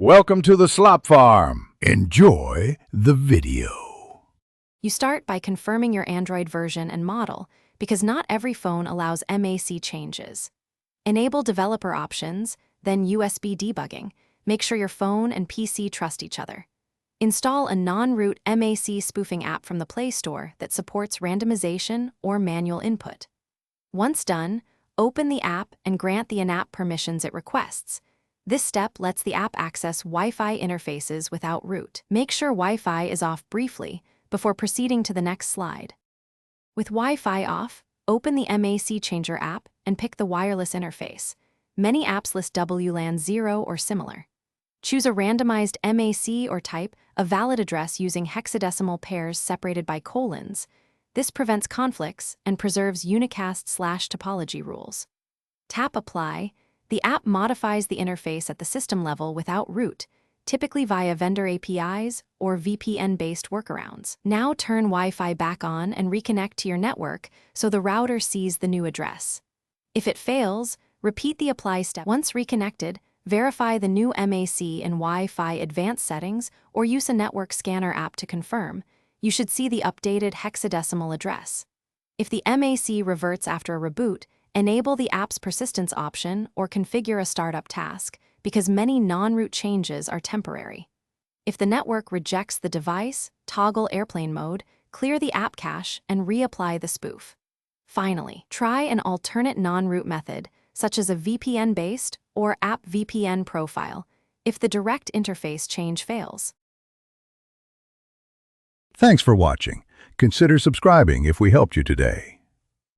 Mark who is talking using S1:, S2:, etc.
S1: Welcome to the Slop Farm. Enjoy the video.
S2: You start by confirming your Android version and model, because not every phone allows MAC changes. Enable developer options, then USB debugging. Make sure your phone and PC trust each other. Install a non-root MAC spoofing app from the Play Store that supports randomization or manual input. Once done, open the app and grant the in-app permissions it requests. This step lets the app access Wi-Fi interfaces without root. Make sure Wi-Fi is off briefly before proceeding to the next slide. With Wi-Fi off, open the MAC Changer app and pick the wireless interface. Many apps list WLAN 0 or similar. Choose a randomized MAC or type a valid address using hexadecimal pairs separated by colons. This prevents conflicts and preserves unicast/topology rules. Tap Apply. The app modifies the interface at the system level without root, typically via vendor APIs or VPN-based workarounds. Now turn Wi-Fi back on and reconnect to your network so the router sees the new address. If it fails, repeat the apply step. Once reconnected, verify the new MAC in Wi-Fi advanced settings or use a network scanner app to confirm. You should see the updated hexadecimal address. If the MAC reverts after a reboot, enable the app's persistence option or configure a startup task, because many non-root changes are temporary. If the network rejects the device, toggle airplane mode, clear the app cache, and reapply the spoof. Finally, try an alternate non-root method, such as a VPN-based or app VPN profile, if the direct interface change fails.
S1: Thanks for watching. Consider subscribing if we helped you today.